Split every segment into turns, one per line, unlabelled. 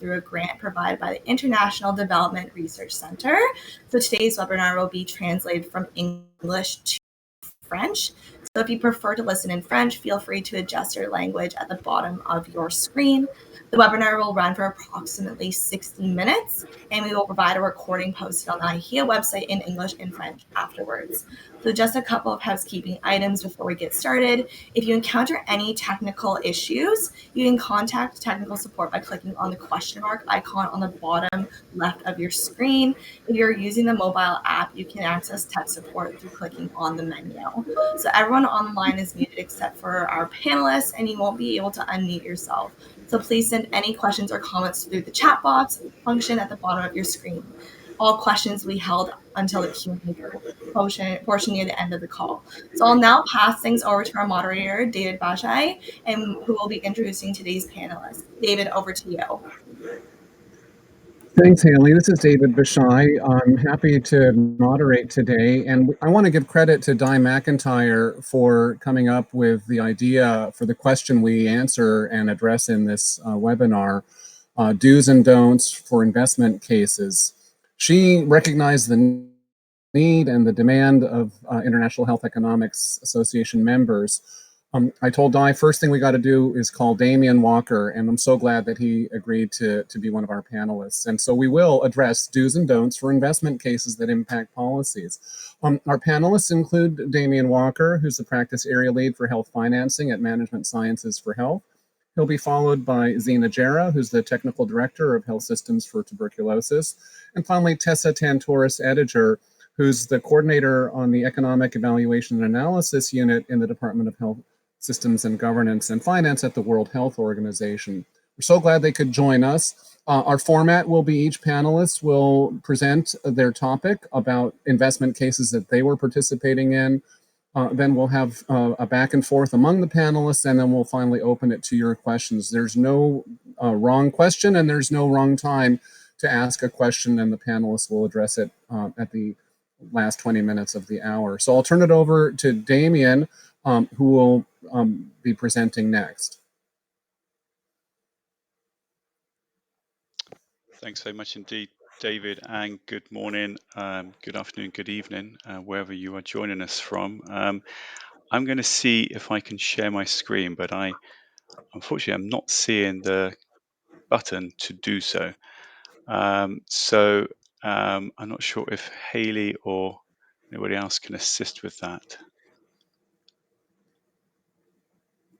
through a grant provided by the International Development Research Center. So today's webinar will be translated from English to French. So if you prefer to listen in French, feel free to adjust your language at the bottom of your screen. The webinar will run for approximately 60 minutes, and we will provide a recording posted on the IHEA website in English and French afterwards. So just a couple of housekeeping items before we get started. If you encounter any technical issues, you can contact technical support by clicking on the question mark icon on the bottom left of your screen. If you're using the mobile app, you can access tech support through clicking on the menu. So everyone online is muted except for our panelists, and you won't be able to unmute yourself. So please send any questions or comments through the chat box function at the bottom of your screen. All questions will be held until the Q&A portion near the end of the call. So I'll now pass things over to our moderator, David Bajai, and who will be introducing today's panelists. David, over to you.
Thanks, Haley. This is David Bashai. I'm happy to moderate today, and I want to give credit to Di McIntyre for coming up with the idea for the question we answer and address in this webinar, do's and don'ts for investment cases. She recognized the need and the demand of International Health Economics Association members. I told Di, first thing we got to do is call Damien Walker, and I'm so glad that he agreed to be one of our panelists. And so we will address do's and don'ts for investment cases that impact policies. Our panelists include Damien Walker, who's the practice area lead for health financing at Management Sciences for Health. He'll be followed by Zina Jara, who's the technical director of health systems for tuberculosis. And finally, Tessa Tantoris Ediger, who's the coordinator on the Economic Evaluation and Analysis Unit in the Department of Health Systems and Governance and Finance at the World Health Organization. We're so glad they could join us. Our format will be each panelist will present their topic about investment cases that they were participating in. Then we'll have a back and forth among the panelists, and then we'll finally open it to your questions. There's no wrong question, and there's no wrong time to ask a question, and the panelists will address it at the last 20 minutes of the hour. So I'll turn it over to Damien, who will be presenting next.
Thanks very much indeed, David, and good morning, good afternoon, good evening, wherever you are joining us from. I'm going to see if I can share my screen, but unfortunately, I'm not seeing the button to do so. I'm not sure if Haley or anybody else can assist with that.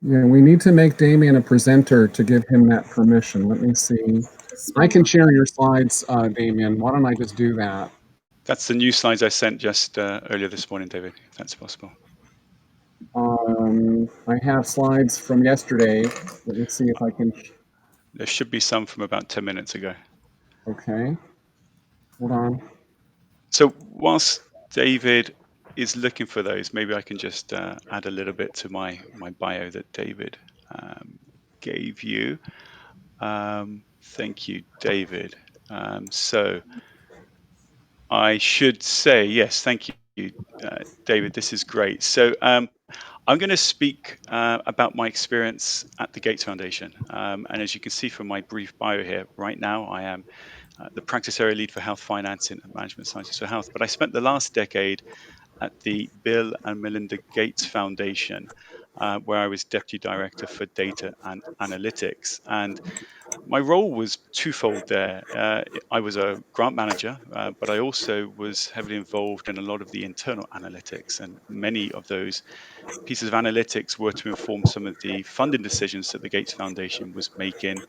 Yeah, we need to make Damien a presenter to give him that permission. Let me see. I can share your slides, Damien. Why don't I just do that?
That's the new slides I sent just earlier this morning, David, if that's possible.
I have slides from yesterday. Let me see if I can.
There should be some from about 10 minutes ago.
Okay. Hold on.
So whilst David is looking for those, maybe I can just add a little bit to my bio that David gave you. Thank you, David. So I should say, yes, thank you, David. This is great. So I'm going to speak about my experience at the Gates Foundation. And as you can see from my brief bio here, right now I am the practice area lead for health financing and management sciences for health. But I spent the last decade at the Bill and Melinda Gates Foundation, where I was deputy director for data and analytics. And my role was twofold there. I was a grant manager, but I also was heavily involved in a lot of the internal analytics, and many of those pieces of analytics were to inform some of the funding decisions that the Gates Foundation was making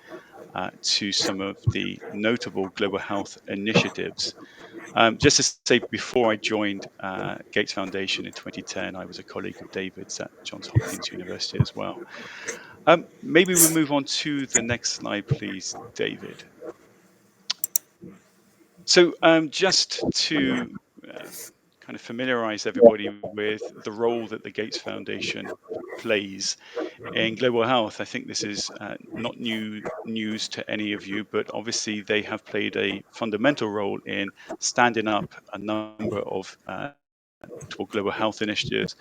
to some of the notable global health initiatives. Just to say, before I joined Gates Foundation in 2010, I was a colleague of David's at Johns Hopkins University as well. Maybe we move on to the next slide, please, David. So just to kind of familiarize everybody with the role that the Gates Foundation plays in global health, I think this is not new news to any of you, but obviously they have played a fundamental role in standing up a number of global health initiatives,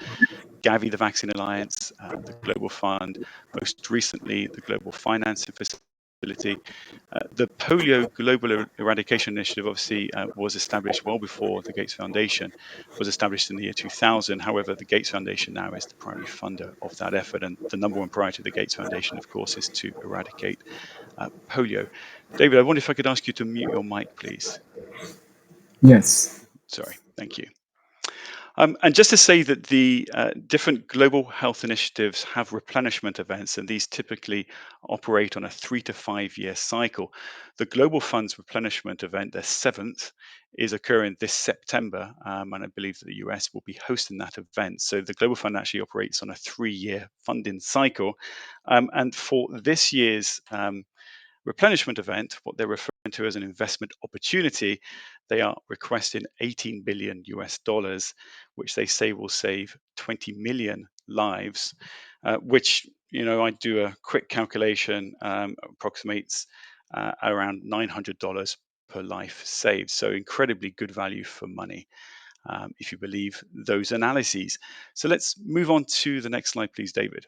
Gavi, the Vaccine Alliance, the Global Fund, most recently the Global Financing Facility, facility. The Polio Global Eradication Initiative obviously was established well before the Gates Foundation was established in the year 2000. However, the Gates Foundation now is the primary funder of that effort, and the number one priority of the Gates Foundation, of course, is to eradicate polio. David, I wonder if I could ask you to mute your mic, please.
Yes.
Sorry, thank you. And just to say that the different global health initiatives have replenishment events, and these typically operate on a 3 to 5 year cycle. The Global Fund's replenishment event, their seventh, is occurring this September, and I believe that the US will be hosting that event. So the Global Fund actually operates on a 3 year funding cycle. And for this year's replenishment event, what they're referring to as an investment opportunity, they are requesting 18 billion US dollars, which they say will save 20 million lives, which, I do a quick calculation, approximates around $900 per life saved. So incredibly good value for money, if you believe those analyses. So let's move on to the next slide, please, David.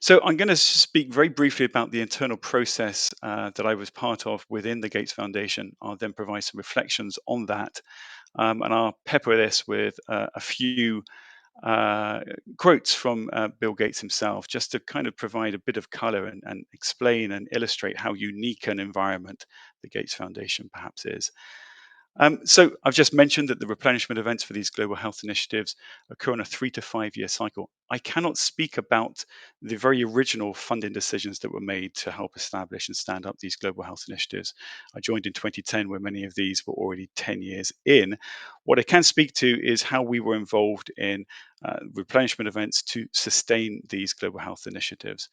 So I'm going to speak very briefly about the internal process that I was part of within the Gates Foundation. I'll then provide some reflections on that, and I'll pepper this with a few quotes from Bill Gates himself, just to kind of provide a bit of color and explain and illustrate how unique an environment the Gates Foundation perhaps is. So I've just mentioned that the replenishment events for these global health initiatives occur on a 3 to 5 year cycle. I cannot speak about the very original funding decisions that were made to help establish and stand up these global health initiatives. I joined in 2010, where many of these were already 10 years in. What I can speak to is how we were involved in replenishment events to sustain these global health initiatives.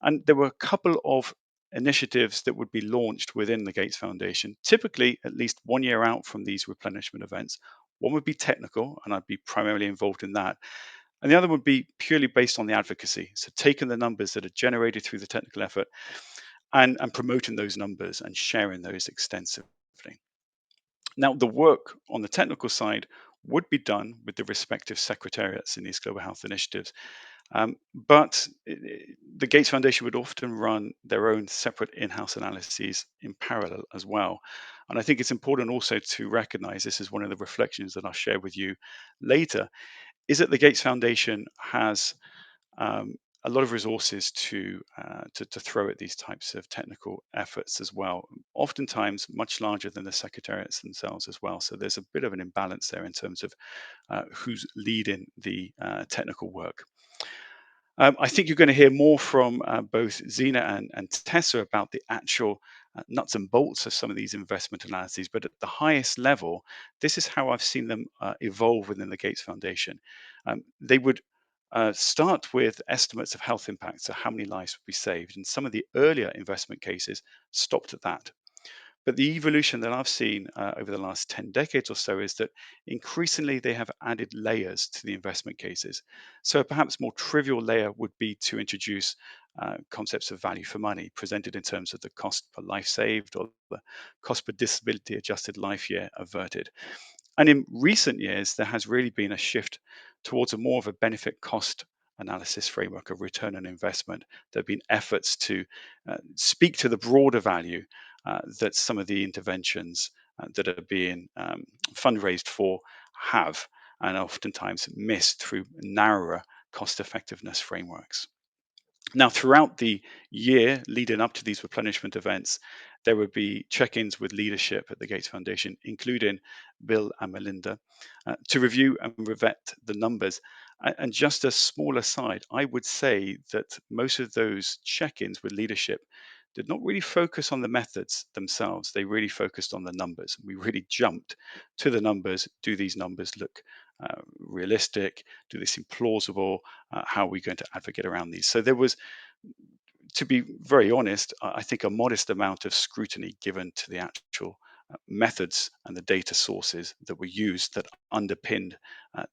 And there were a couple of initiatives that would be launched within the Gates Foundation, typically at least 1 year out from these replenishment events. One would be technical, and I'd be primarily involved in that. And the other would be purely based on the advocacy. So taking the numbers that are generated through the technical effort and promoting those numbers and sharing those extensively. Now, the work on the technical side would be done with the respective secretariats in these global health initiatives. But the Gates Foundation would often run their own separate in-house analyses in parallel as well. And I think it's important also to recognize, this is one of the reflections that I'll share with you later, is that the Gates Foundation has um, a lot of resources to throw at these types of technical efforts as well, oftentimes much larger than the secretariats themselves as well. So there's a bit of an imbalance there in terms of who's leading the technical work. I think you're going to hear more from both Zena and Tessa about the actual nuts and bolts of some of these investment analyses. But at the highest level, this is how I've seen them evolve within the Gates Foundation. They would start with estimates of health impacts, so how many lives would be saved. And some of the earlier investment cases stopped at that. But the evolution that I've seen over the last 10 decades or so is that increasingly they have added layers to the investment cases. So a perhaps more trivial layer would be to introduce concepts of value for money presented in terms of the cost per life saved or the cost per disability adjusted life year averted. And in recent years, there has really been a shift towards a more of a benefit cost analysis framework of return on investment. There have been efforts to speak to the broader value that some of the interventions that are being fundraised for have, and oftentimes missed through narrower cost effectiveness frameworks. Now, throughout the year leading up to these replenishment events, there would be check ins with leadership at the Gates Foundation, including Bill and Melinda, to review and revet the numbers. And just a small aside, I would say that most of those check ins with leadership did not really focus on the methods themselves. They really focused on the numbers. We really jumped to the numbers. Do these numbers look realistic? Do they seem plausible? How are we going to advocate around these? So there was, to be very honest, I think a modest amount of scrutiny given to the actual methods and the data sources that were used that underpinned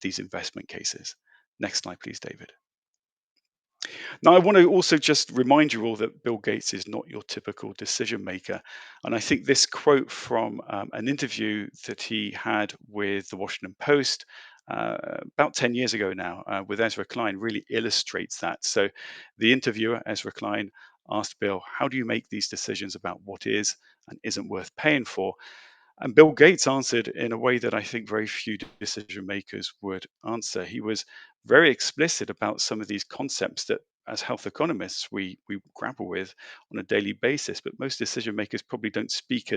these investment cases. Next slide, please, David. Now, I want to also just remind you all that Bill Gates is not your typical decision maker. And I think this quote from an interview that he had with the Washington Post about 10 years ago now with Ezra Klein really illustrates that. So the interviewer, Ezra Klein, asked Bill, how do you make these decisions about what is and isn't worth paying for? And Bill Gates answered in a way that I think very few decision makers would answer. He was very explicit about some of these concepts that, as health economists, we grapple with on a daily basis. But most decision makers probably don't speak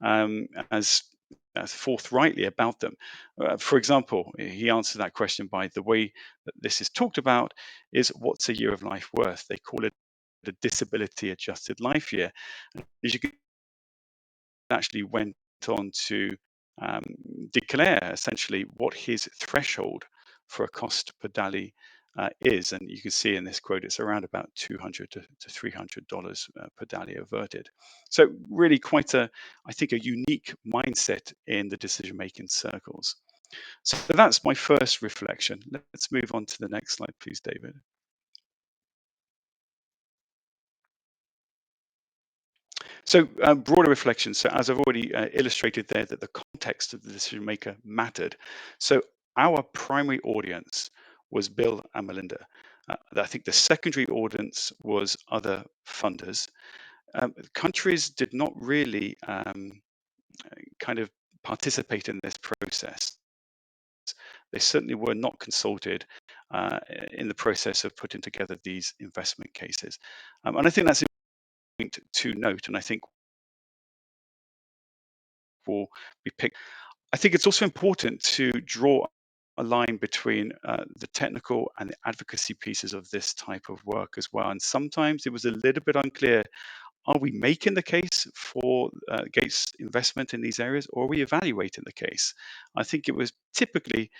um, as as forthrightly about them. For example, he answered that question by the way that this is talked about is what's a year of life worth? They call it a disability adjusted life year. As you can actually went on to um, declare essentially what his threshold for a cost per DALI is. And you can see in this quote, it's around about $200 to $300 per DALI averted. So really quite I think, a unique mindset in the decision-making circles. So that's my first reflection. Let's move on to the next slide, please, David. So, broader reflection. So, as I've already illustrated there, that the context of the decision maker mattered. So, our primary audience was Bill and Melinda. I think the secondary audience was other funders. Countries did not really kind of participate in this process. They certainly were not consulted uh, in the process of putting together these investment cases. And I think that's important to note. And I think will be picked. I think it's also important to draw a line between the technical and the advocacy pieces of this type of work as well. And sometimes it was a little bit unclear, are we making the case for Gates investment in these areas, or are we evaluating the case? I think it was typically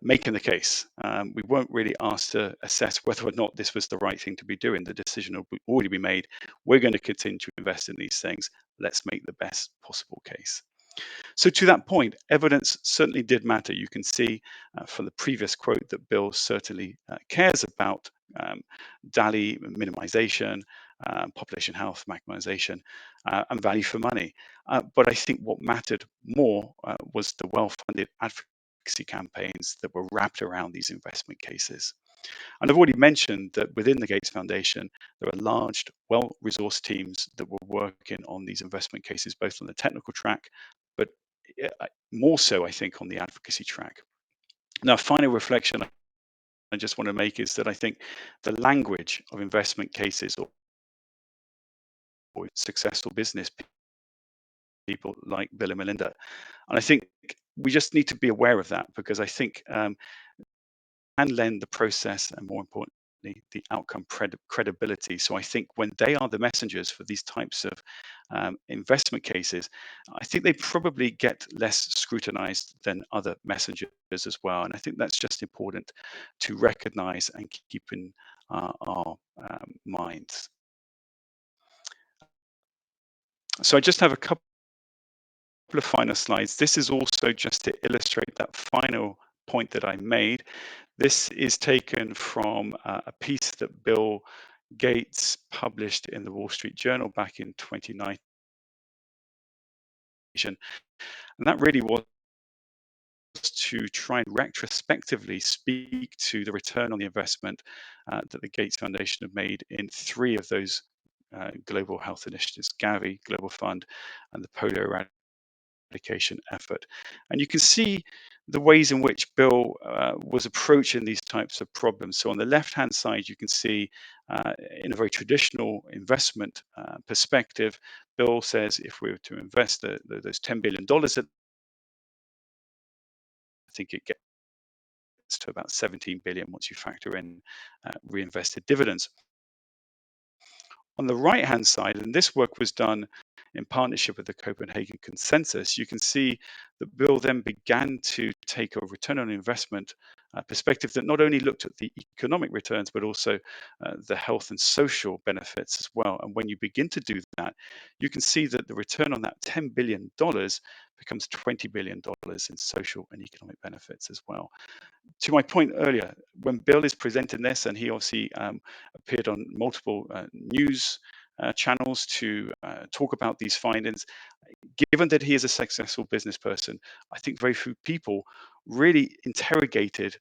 making the case. We weren't really asked to assess whether or not this was the right thing to be doing. The decision had already been made. We're going to continue to invest in these things. Let's make the best possible case. So, to that point, evidence certainly did matter. You can see from the previous quote that Bill certainly cares about DALI minimization, population health maximization, and value for money. But I think what mattered more was the well funded advocacy campaigns that were wrapped around these investment cases. And I've already mentioned that within the Gates Foundation, there are large, well resourced teams that were working on these investment cases, both on the technical track, but more so, I think, on the advocacy track. Now, final reflection I just want to make is that I think the language of investment cases or successful business people like Bill and Melinda, and I think we just need to be aware of that, because I think and lend the process, and more importantly, the outcome credibility. So I think when they are the messengers for these types of investment cases, I think they probably get less scrutinized than other messengers as well. And I think that's just important to recognize and keep in our minds. So I just have a couple of final slides. This is also just to illustrate that final point that I made. This is taken from a piece that Bill Gates published in the Wall Street Journal back in 2019. And that really was to try and retrospectively speak to the return on the investment that the Gates Foundation have made in three of those global health initiatives: Gavi, Global Fund, and the polio eradication effort. And you can see the ways in which Bill was approaching these types of problems. So on the left-hand side, you can see in a very traditional investment perspective, Bill says if we were to invest those $10 billion, I think it gets to about 17 billion once you factor in reinvested dividends. On the right-hand side, and this work was done in partnership with the Copenhagen Consensus, you can see that Bill then began to take a return on investment perspective that not only looked at the economic returns, but also the health and social benefits as well. And when you begin to do that, you can see that the return on that $10 billion becomes $20 billion in social and economic benefits as well. To my point earlier, when Bill is presenting this, and he obviously appeared on multiple news channels to talk about these findings, given that he is a successful business person, I think very few people really interrogated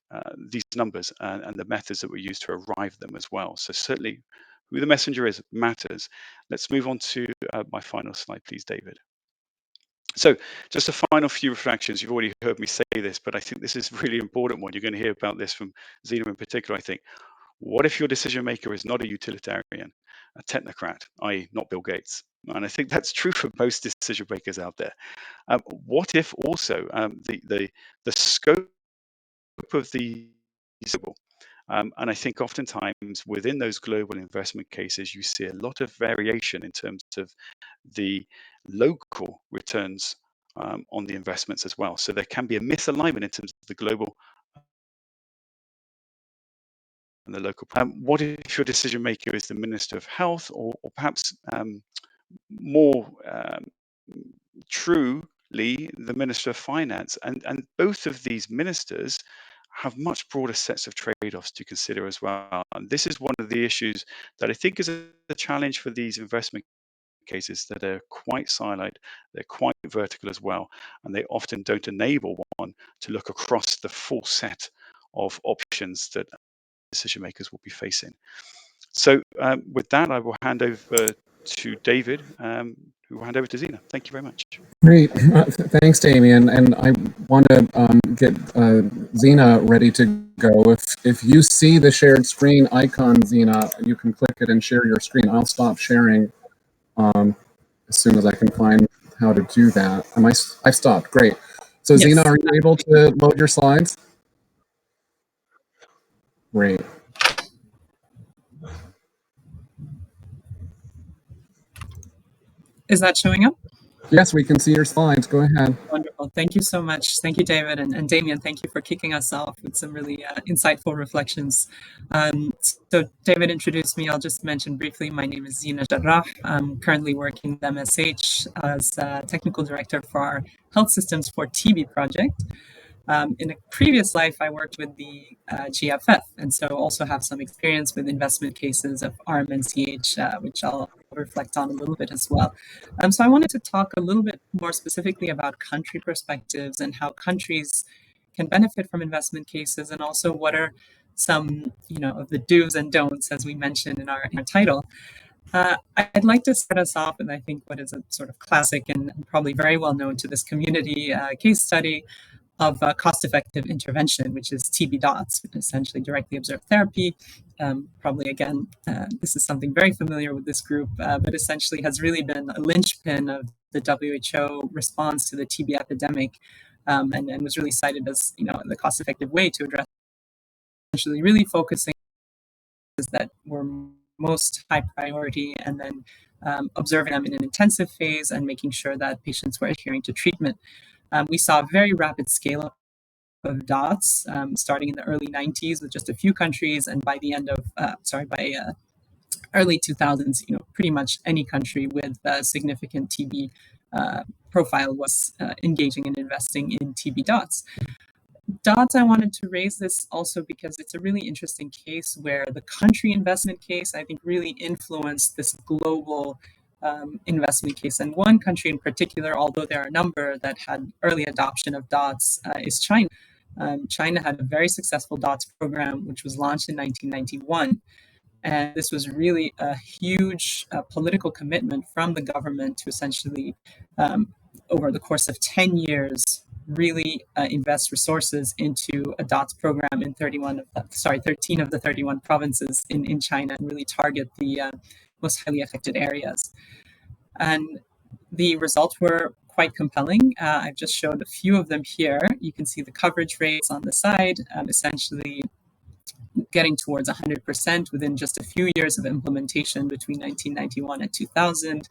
these numbers and the methods that were used to arrive at them as well. So certainly Who the messenger is matters. Let's move on to my final slide, please, David. So just a final few reflections. You've already heard me say this, but I think this is a really important one. You're going to hear about this from Zena in particular, I think. What if your decision maker is not a utilitarian, a technocrat, i.e. not Bill Gates? And I think that's true for most decision makers out there. What if also the scope of the and I think oftentimes within those global investment cases, you see a lot of variation in terms of the local returns on the investments as well. So there can be a misalignment in terms of the global and the local. What if your decision maker is the Minister of Health, or perhaps more truly the Minister of Finance? And both of these ministers have much broader sets of trade-offs to consider as well. And this is one of the issues that I think is a challenge for these investment cases, that are quite siloed, they're quite vertical as well, and they often don't enable one to look across the full set of options that decision makers will be facing. So with that, I will hand over to David, who will hand over to Zena. Thank you very much.
Great. Thanks, Damien. And I want to get Zena ready to go. If you see the shared screen icon, Zena, you can click it and share your screen. I'll stop sharing as soon as I can find how to do that. I stopped. Great. So yes. Zena, are you able to load your slides? Great.
Is that showing up?
Yes, we can see your slides. Go ahead.
Wonderful. Thank you so much. Thank you, David. And Damien, thank you for kicking us off with some really insightful reflections. So David introduced me. I'll just mention briefly, my name is Zena Jarrah. I'm currently working with MSH as Technical Director for our Health Systems for TB project. In a previous life, I worked with the GFF, and so also have some experience with investment cases of RMNCH, which I'll reflect on a little bit as well. So I wanted to talk a little bit more specifically about country perspectives and how countries can benefit from investment cases, and also what are some, of the do's and don'ts, as we mentioned in our title. I'd like to start us off with, I think, what is a sort of classic and probably very well known to this community case study of cost-effective intervention, which is TB DOTS, essentially directly observed therapy. Probably, again, this is something very familiar with this group, but essentially has really been a linchpin of the WHO response to the TB epidemic, and was really cited as, the cost-effective way to address, essentially really focusing that were most high priority, and then observing them in an intensive phase and making sure that patients were adhering to treatment. We saw a very rapid scale-up of DOTS, starting in the early 90s with just a few countries, and by the end of, early 2000s, pretty much any country with a significant TB profile was engaging and investing in TB DOTS. DOTS, I wanted to raise this also because it's a really interesting case where the country investment case, I think, really influenced this global investment case. And one country in particular, although there are a number that had early adoption of DOTS, is China. China had a very successful DOTS program, which was launched in 1991. And this was really a huge political commitment from the government to essentially, over the course of 10 years, really invest resources into a DOTS program in 13 of the 31 provinces in China, and really target the most highly affected areas. And the results were quite compelling. I've just showed a few of them here. You can see the coverage rates on the side, essentially getting towards 100% within just a few years of implementation between 1991 and 2000.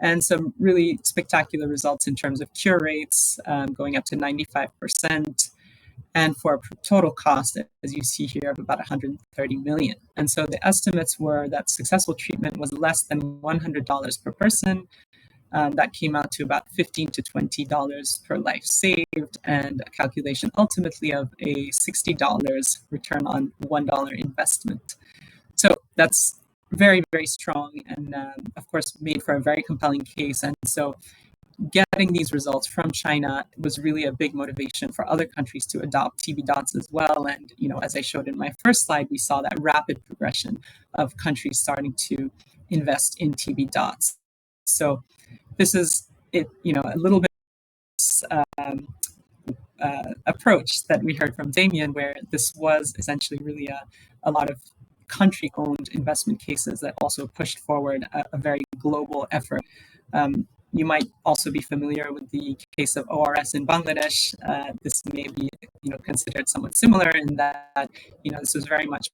And some really spectacular results in terms of cure rates, going up to 95%. And for a total cost, as you see here, of about 130 million. And so the estimates were that successful treatment was less than $100 per person. That came out to about $15 to $20 per life saved, and a calculation ultimately of a $60 return on $1 investment. So that's very, very strong, and of course made for a very compelling case. And so getting these results from China was really a big motivation for other countries to adopt TB dots as well. And, as I showed in my first slide, we saw that rapid progression of countries starting to invest in TB dots. So this is it, a little bit um, approach that we heard from Damien, where this was essentially really a lot of country-owned investment cases that also pushed forward a very global effort. You might also be familiar with the case of ORS in Bangladesh. This may be, considered somewhat similar in that, this was very much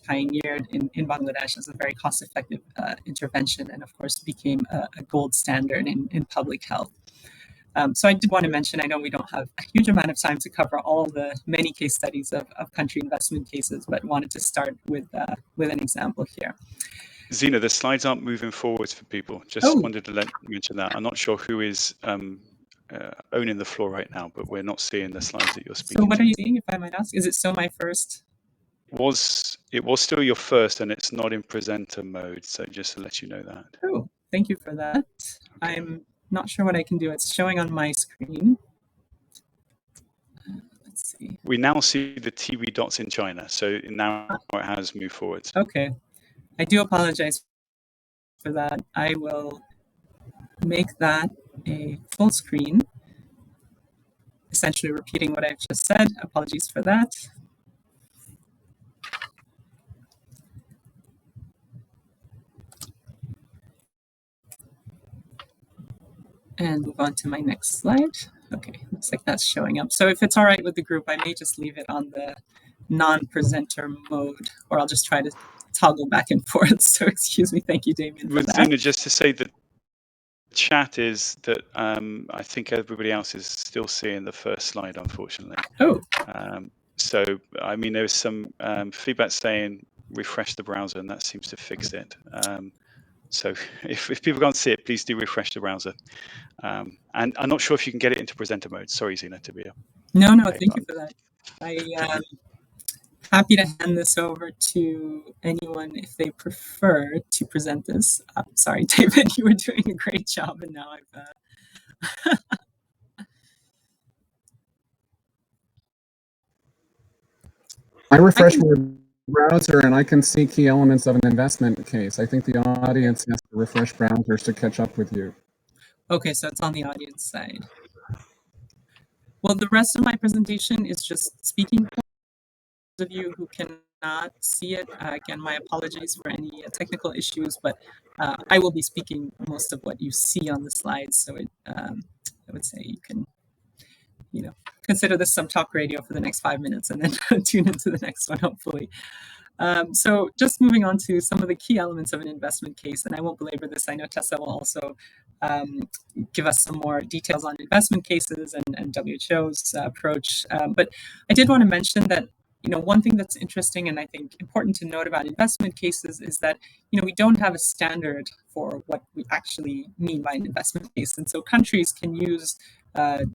pioneered in Bangladesh as a very cost-effective intervention, and of course became a gold standard in public health. So I did want to mention, I know we don't have a huge amount of time to cover all the many case studies of country investment cases, but wanted to start with an example here.
Zena, the slides aren't moving forwards for people. Just wanted to mention that. I'm not sure who is owning the floor right now, but we're not seeing the slides that you're speaking.
So what are you seeing, if I might ask? Is it still my first?
It was still your first, and it's not in presenter mode. So just to let you know that.
Oh, thank you for that. Okay. I'm not sure what I can do. It's showing on my screen. Let's see.
We now see the TB dots in China. So now it has moved forwards.
Okay. I do apologize for that. I will make that a full screen, essentially repeating what I've just said. Apologies for that. And move on to my next slide. Okay, looks like that's showing up. So if it's all right with the group, I may just leave it on the non-presenter mode, or I'll just try to toggle back and forth. So excuse me. Thank you, Damien, for that.
Zena, just to say that the chat is that I think everybody else is still seeing the first slide, unfortunately.
Oh.
So, I mean, there was some feedback saying refresh the browser, and that seems to fix it. So if people can't see it, please do refresh the browser. And I'm not sure if you can get it into presenter mode. Sorry, Zena, to be
No, thank you for that. I'm happy to hand this over to anyone if they prefer to present this. Sorry, David, you were doing a great job, and now I've...
I refresh my browser and I can see key elements of an investment case. I think the audience has to refresh browsers to catch up with you.
Okay, so it's on the audience side. Well, the rest of my presentation is just speaking points. Those of you who cannot see it, again, my apologies for any technical issues, but I will be speaking most of what you see on the slides. So I would say you can, consider this some talk radio for the next 5 minutes and then tune into the next one, hopefully. So just moving on to some of the key elements of an investment case, and I won't belabor this. I know Tessa will also give us some more details on investment cases and WHO's approach. But I did want to mention that, one thing that's interesting and I think important to note about investment cases is that, we don't have a standard for what we actually mean by an investment case. And so countries can use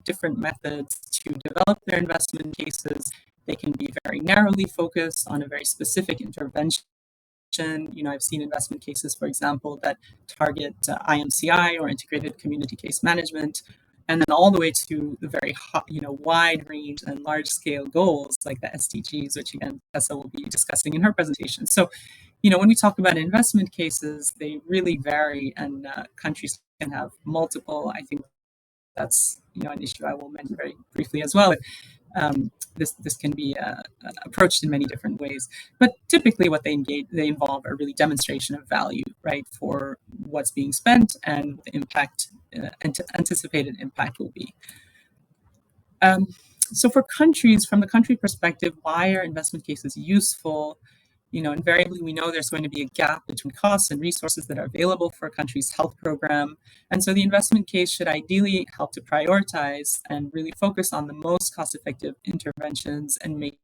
different methods to develop their investment cases. They can be very narrowly focused on a very specific intervention. I've seen investment cases, for example, that target IMCI or integrated community case management, and then all the way to the very wide range and large scale goals like the SDGs, which again, Tessa will be discussing in her presentation. So, when we talk about investment cases, they really vary, and countries can have multiple. I think that's an issue I will mention very briefly as well. This can be approached in many different ways, but typically what they involve are really demonstration of value, right, for what's being spent and the impact, anticipated impact will be. So for countries, from the country perspective, why are investment cases useful? Invariably, we know there's going to be a gap between costs and resources that are available for a country's health program. And so the investment case should ideally help to prioritize and really focus on the most cost-effective interventions and make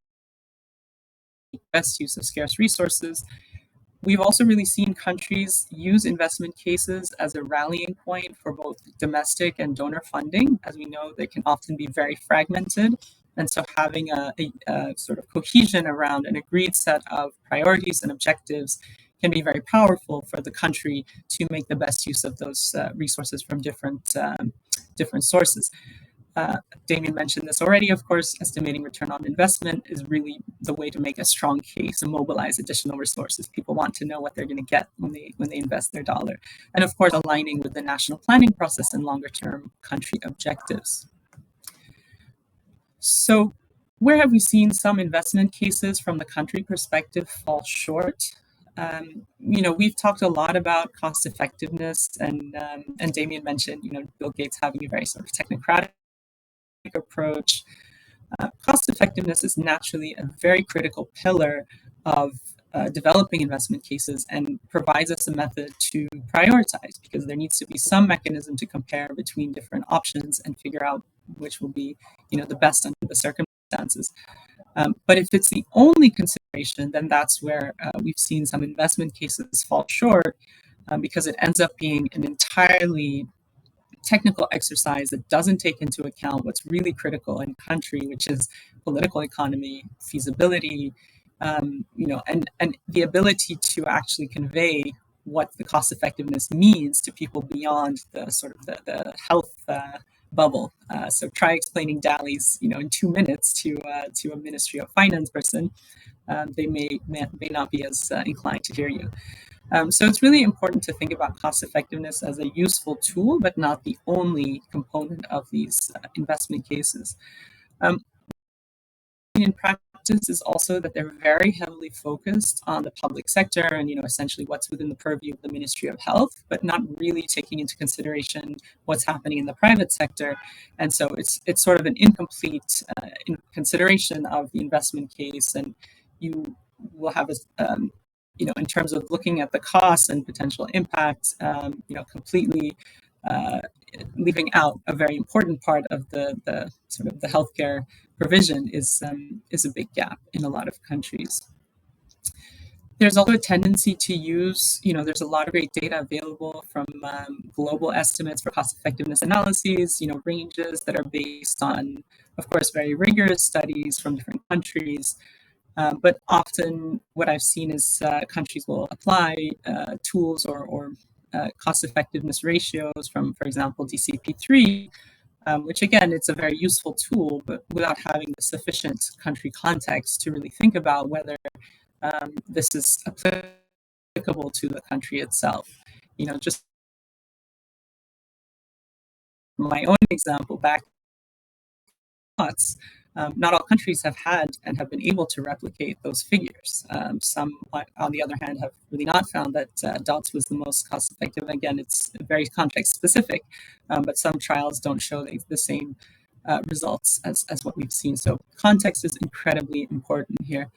best use of scarce resources. We've also really seen countries use investment cases as a rallying point for both domestic and donor funding. As we know, they can often be very fragmented. And so having a sort of cohesion around an agreed set of priorities and objectives can be very powerful for the country to make the best use of those resources from different different sources. Damien mentioned this already, of course. Estimating return on investment is really the way to make a strong case and mobilize additional resources. People want to know what they're going to get when they invest their dollar. And of course, aligning with the national planning process and longer term country objectives. So where have we seen some investment cases from the country perspective fall short? We've talked a lot about cost effectiveness, and Damien mentioned, Bill Gates having a very sort of technocratic approach. Cost effectiveness is naturally a very critical pillar of developing investment cases and provides us a method to prioritize, because there needs to be some mechanism to compare between different options and figure out which will be, the best under the circumstances. But if it's the only consideration, then that's where we've seen some investment cases fall short, because it ends up being an entirely technical exercise that doesn't take into account what's really critical in country, which is political economy, feasibility, and the ability to actually convey what the cost effectiveness means to people beyond the sort of the health bubble. So try explaining DALIs, in 2 minutes to a Ministry of Finance person. They may not be as inclined to hear you. So it's really important to think about cost effectiveness as a useful tool, but not the only component of these investment cases. In practice is also that they're very heavily focused on the public sector and, essentially what's within the purview of the Ministry of Health, but not really taking into consideration what's happening in the private sector. And so it's sort of an incomplete consideration of the investment case, and you will have in terms of looking at the costs and potential impact, completely leaving out a very important part of the sort of the healthcare provision is a big gap in a lot of countries. There's also a tendency to use, there's a lot of great data available from global estimates for cost effectiveness analyses, ranges that are based on, of course, very rigorous studies from different countries. But often what I've seen is countries will apply tools or cost effectiveness ratios from, for example, DCP3, which again, it's a very useful tool, but without having the sufficient country context to really think about whether this is applicable to the country itself. Just my own example back, not all countries have had and have been able to replicate those figures. Some, on the other hand, have really not found that DOTS was the most cost effective. Again, it's very context specific, but some trials don't show the same results as what we've seen. So context is incredibly important here.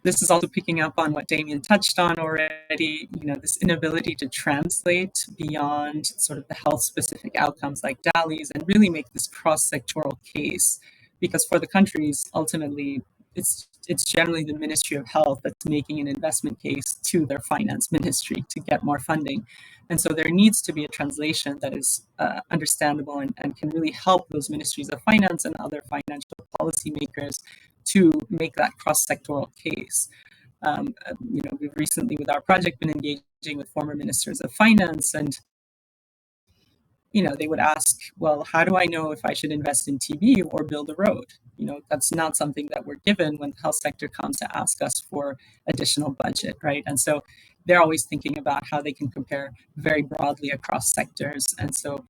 This is also picking up on what Damien touched on already, this inability to translate beyond sort of the health-specific outcomes like DALIs and really make this cross-sectoral case. Because for the countries, ultimately, it's generally the Ministry of Health that's making an investment case to their finance ministry to get more funding. And so there needs to be a translation that is understandable and can really help those ministries of finance and other financial policymakers to make that cross-sectoral case. We've recently, with our project, been engaging with former ministers of finance, and they would ask, well, how do I know if I should invest in TB or build a road? That's not something that we're given when the health sector comes to ask us for additional budget, right? And so they're always thinking about how they can compare very broadly across sectors. And so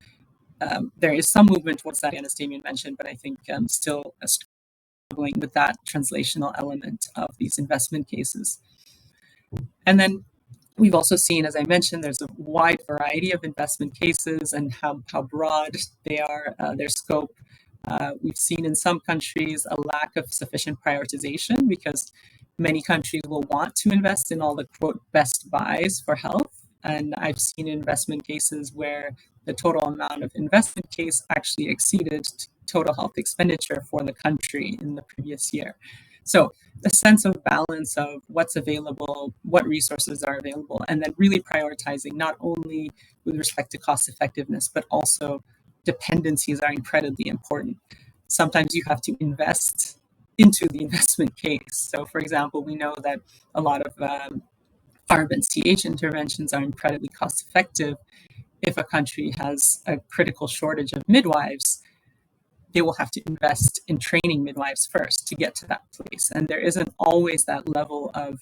there is some movement towards that, as Damien mentioned, but I think still struggling with that translational element of these investment cases. And then we've also seen, as I mentioned, there's a wide variety of investment cases and how broad they are, their scope. We've seen in some countries a lack of sufficient prioritization because many countries will want to invest in all the, quote, best buys for health. And I've seen investment cases where the total amount of investment case actually exceeded total health expenditure for the country in the previous year. So a sense of balance of what's available, what resources are available, and then really prioritizing not only with respect to cost effectiveness, but also dependencies are incredibly important. Sometimes you have to invest into the investment case. So for example, we know that a lot of ARB and CH interventions are incredibly cost effective. if a country has a critical shortage of midwives, they will have to invest in training midwives first to get to that place. And there isn't always that level of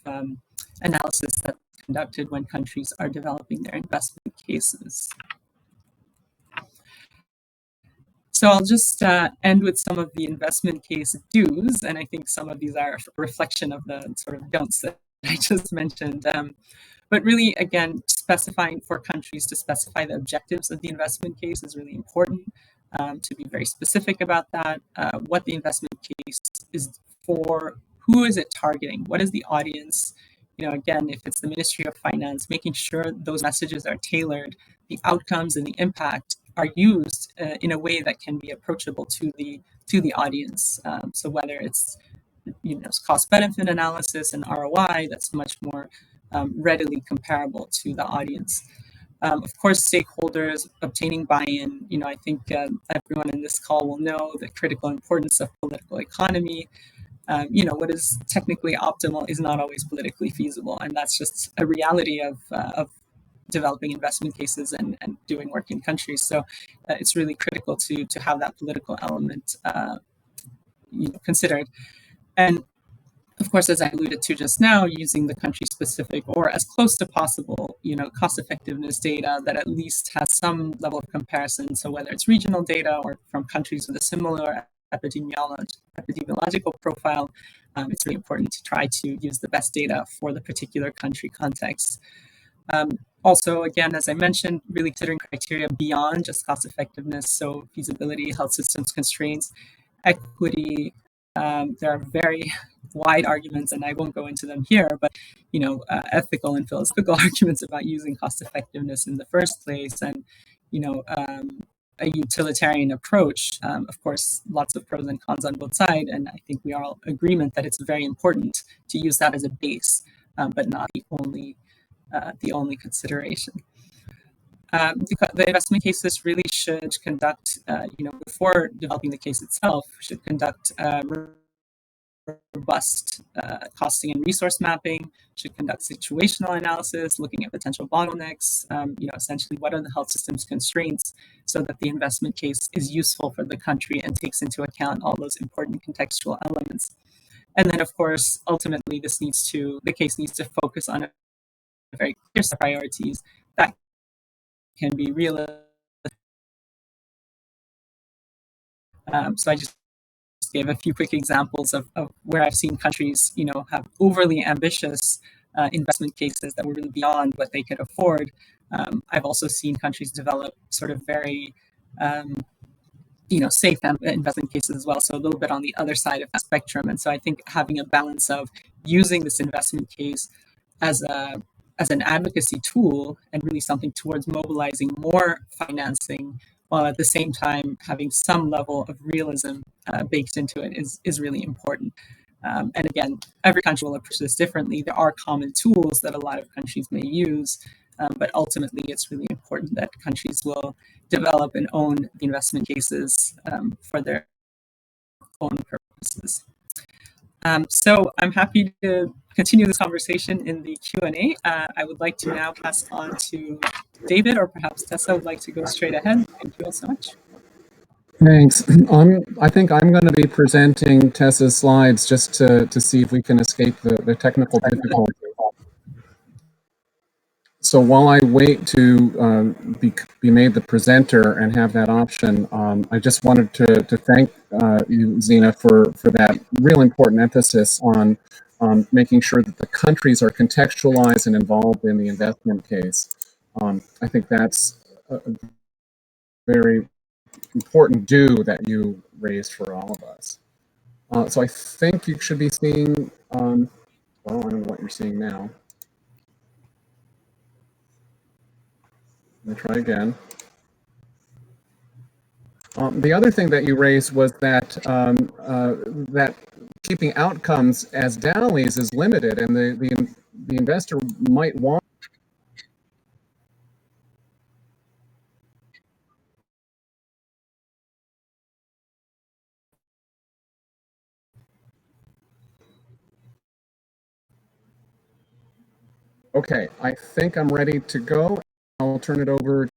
analysis that's conducted when countries are developing their investment cases. So I'll just end with some of the investment case do's, and I think some of these are a reflection of the sort of don'ts that I just mentioned. But really, again, specifying for countries to specify the objectives of the investment case is really important. To be very specific about that, what the investment case is for, who is it targeting, what is the audience? Again, if it's the Ministry of Finance, making sure those messages are tailored, the outcomes and the impact are used in a way that can be approachable to the audience. So whether it's cost benefit analysis and ROI, that's much more readily comparable to the audience. Of course, stakeholders obtaining buy-in. I think everyone in this call will know the critical importance of political economy. What is technically optimal is not always politically feasible, and that's just a reality of developing investment cases and doing work in countries. So it's really critical to have that political element considered. And of course, as I alluded to just now, using the country-specific or as close to possible, cost-effectiveness data that at least has some level of comparison. So whether it's regional data or from countries with a similar epidemiological profile, it's really important to try to use the best data for the particular country context. Also, again, as I mentioned, really considering criteria beyond just cost effectiveness, so feasibility, health systems constraints, equity. There are very wide arguments, and I won't go into them here, but ethical and philosophical arguments about using cost effectiveness in the first place, and a utilitarian approach. Of course, lots of pros and cons on both sides, and I think we are all in agreement that it's very important to use that as a base, but not the only consideration. The investment cases really should conduct, before developing the case itself, should conduct robust costing and resource mapping, should conduct situational analysis, looking at potential bottlenecks, essentially what are the health system's constraints, so that the investment case is useful for the country and takes into account all those important contextual elements. And then, of course, ultimately, the case needs to focus on a very clear set of priorities that can be realistic. So I just gave a few quick examples of where I've seen countries, have overly ambitious investment cases that were really beyond what they could afford. I've also seen countries develop sort of very, safe investment cases as well. So a little bit on the other side of that spectrum. And so I think having a balance of using this investment case as an advocacy tool and really something towards mobilizing more financing, while at the same time having some level of realism baked into it is really important. And again, every country will approach this differently. There are common tools that a lot of countries may use, but ultimately it's really important that countries will develop and own the investment cases for their own purposes. So I'm happy to continue this conversation in the Q&A. I would like to now pass on to David, or perhaps Tessa would like to go straight ahead. Thank you all so much.
Thanks. I think I'm going to be presenting Tessa's slides just to see if we can escape the technical difficulty. So while I wait to be made the presenter and have that option, I just wanted to thank you, Zena, for that real important emphasis on making sure that the countries are contextualized and involved in the investment case. I think that's a very important do that you raised for all of us. So I think you should be seeing, well, I don't know what you're seeing now. Let me try again. The other thing that you raised was that that keeping outcomes as DALYs is limited, and the investor might want. Okay, I think I'm ready to go. I'll turn it over